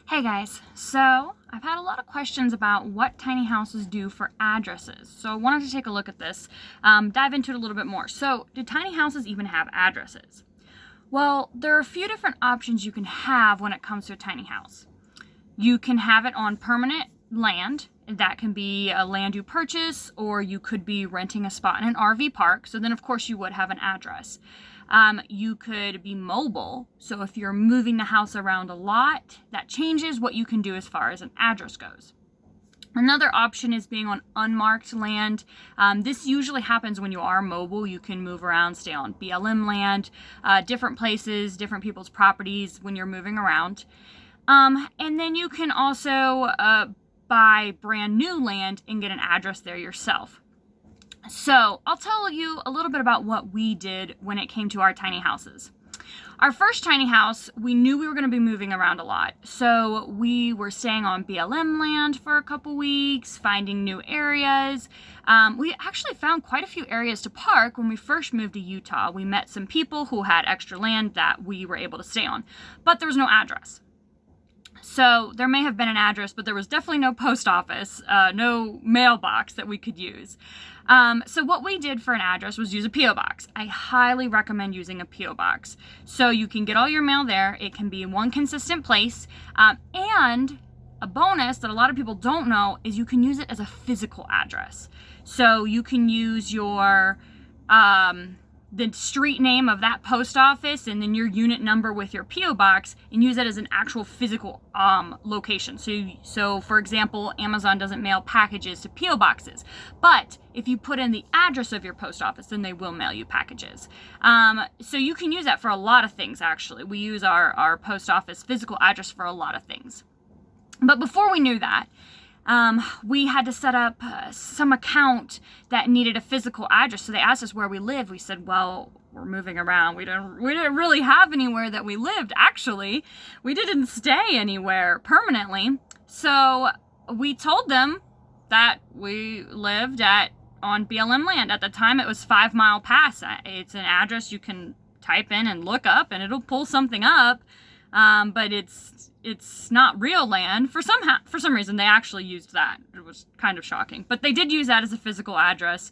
Hey guys, so I've had a lot of questions about what tiny houses do for addresses. So I wanted to take a look at this, dive into it a little bit more. So do tiny houses even have addresses? Well, there are a few different options you can have when it comes to a tiny house. You can have it on permanent land. That can be a land you purchase, or you could be renting a spot in an RV park. So then of course you would have an address. You could be mobile. So if you're moving the house around a lot, that changes what you can do as far as an address goes. Another option is being on unmarked land. This usually happens when you are mobile. You can move around, stay on BLM land, different places, different people's properties when you're moving around. And then you can also buy brand new land and get an address there yourself. So I'll tell you a little bit about what we did when it came to our tiny houses. Our first tiny house, we knew we were going to be moving around a lot. So we were staying on BLM land for a couple weeks, finding new areas. We actually found quite a few areas to park when we first moved to Utah. We met some people who had extra land that we were able to stay on, but there was no address. So there may have been an address, but there was definitely no post office, no mailbox that we could use. So what we did for an address was use a P.O. box. I highly recommend using a P.O. box. So you can get all your mail there. It can be in one consistent place. And a bonus that a lot of people don't know is you can use it as a physical address. So you can use your the street name of that post office and then your unit number with your P.O. box and use that as an actual physical location. So for example, Amazon doesn't mail packages to P.O. boxes, but if you put in the address of your post office, then they will mail you packages. So you can use that for a lot of things, actually. We use our post office physical address for a lot of things. But before we knew that, we had to set up some account that needed a physical address. So they asked us where we lived. We said, well, we're moving around. We didn't really have anywhere that we lived, actually. We didn't stay anywhere permanently. So we told them that we lived on BLM land. At the time, it was 5 Mile Pass. It's an address you can type in and look up, and it'll pull something up. But it's not real land. For some reason, they actually used that. It was kind of shocking. But they did use that as a physical address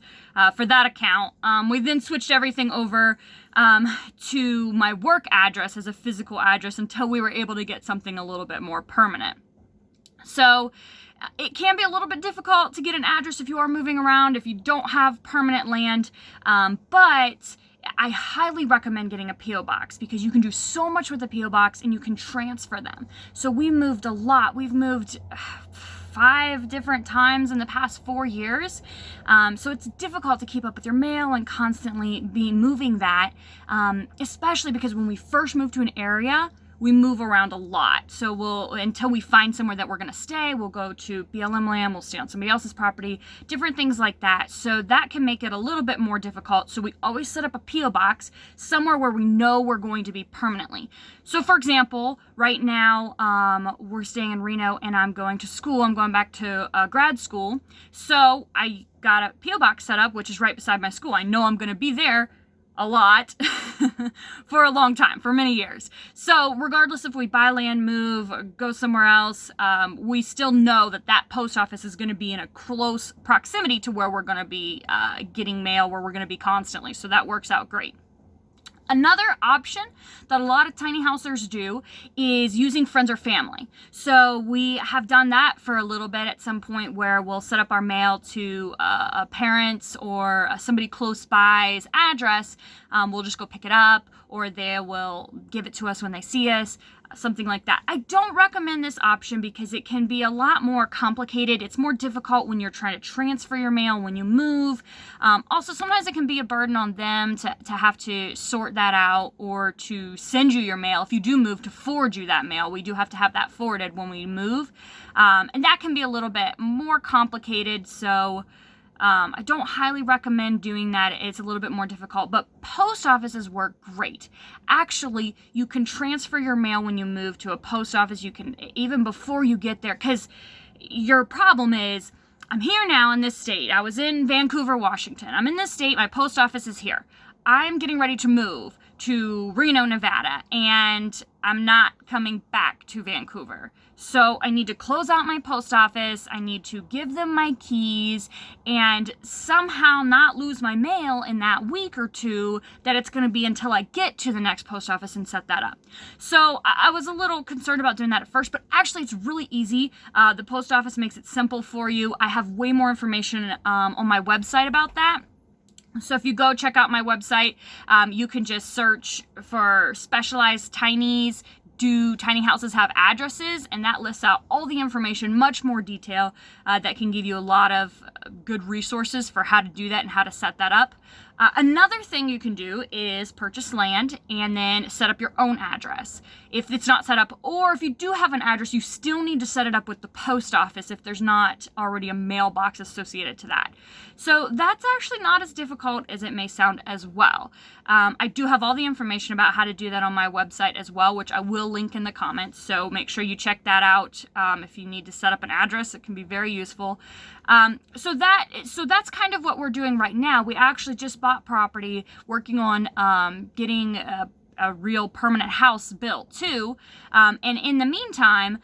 for that account. We then switched everything over to my work address as a physical address until we were able to get something a little bit more permanent. So it can be a little bit difficult to get an address if you are moving around, if you don't have permanent land, but I highly recommend getting a P.O. box because you can do so much with a P.O. box and you can transfer them. So we moved a lot. We've moved 5 different times in the past 4 years. So it's difficult to keep up with your mail and constantly be moving that, especially because when we first move to an area, we move around a lot. So until we find somewhere that we're going to stay, we'll go to BLM land, we'll stay on somebody else's property, different things like that. So that can make it a little bit more difficult. So we always set up a P.O. box somewhere where we know we're going to be permanently. So for example, right now, we're staying in Reno and I'm going to school. I'm going back to grad school. So I got a P.O. box set up, which is right beside my school. I know I'm going to be there a lot for a long time, for many years. So regardless if we buy land, move, or go somewhere else, we still know that post office is going to be in a close proximity to where we're going to be getting mail, where we're going to be constantly. So that works out great. Another option that a lot of tiny housers do is using friends or family. So we have done that for a little bit at some point where we'll set up our mail to a parent's or somebody close by's address. We'll just go pick it up, or they will give it to us when they see us, something like that. I don't recommend this option because it can be a lot more complicated. It's more difficult when you're trying to transfer your mail when you move. Also, sometimes it can be a burden on them to have to sort that out or to send you your mail. If you do move, to forward you that mail. We do have to have that forwarded when we move. And that can be a little bit more complicated. So I don't highly recommend doing that. It's a little bit more difficult, but post offices work great. Actually, you can transfer your mail when you move to a post office. You can, even before you get there, because your problem is, I'm here now in this state. I was in Vancouver, Washington. I'm in this state. My post office is here. I'm getting ready to move to Reno, Nevada, and I'm not coming back to Vancouver. So I need to close out my post office, I need to give them my keys, and somehow not lose my mail in that week or two that it's going to be until I get to the next post office and set that up. So I was a little concerned about doing that at first, but actually it's really easy. The post office makes it simple for you. I have way more information on my website about that. So if you go check out my website, you can just search for Specialized Tinies. Do tiny houses have addresses? And that lists out all the information, much more detail, that can give you a lot of good resources for how to do that and how to set that up. Another thing you can do is purchase land and then set up your own address. If it's not set up, or if you do have an address, you still need to set it up with the post office if there's not already a mailbox associated to that. So that's actually not as difficult as it may sound as well. I do have all the information about how to do that on my website as well, which I will link in the comments. So make sure you check that out. If you need to set up an address, it can be very useful. So that's kind of what we're doing right now. We actually just bought property, working on getting a real permanent house built too. And in the meantime,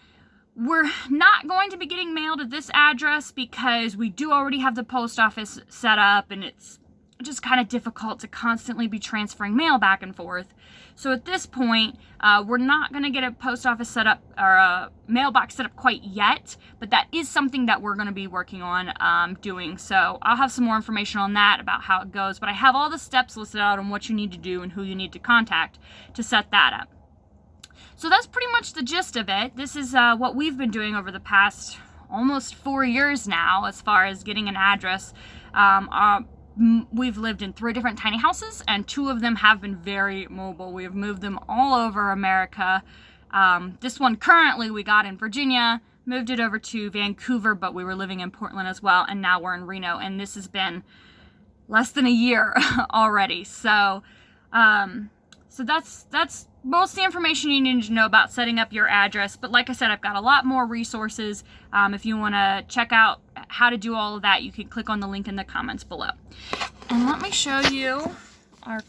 we're not going to be getting mail to this address because we do already have the post office set up, and it's just kind of difficult to constantly be transferring mail back and forth. So at this point, we're not going to get a post office set up or a mailbox set up quite yet, but that is something that we're going to be working on doing. So I'll have some more information on that about how it goes, but I have all the steps listed out on what you need to do and who you need to contact to set that up. So that's pretty much the gist of it. This is what we've been doing over the past almost 4 years now as far as getting an address. We've lived in 3 different tiny houses, and 2 of them have been very mobile. We have moved them all over America. This one currently we got in Virginia, moved it over to Vancouver, but we were living in Portland as well, and now we're in Reno, and this has been less than a year already. So that's most the information you need to know about setting up your address. But like I said, I've got a lot more resources. If you want to check out how to do all of that, you can click on the link in the comments below. And let me show you our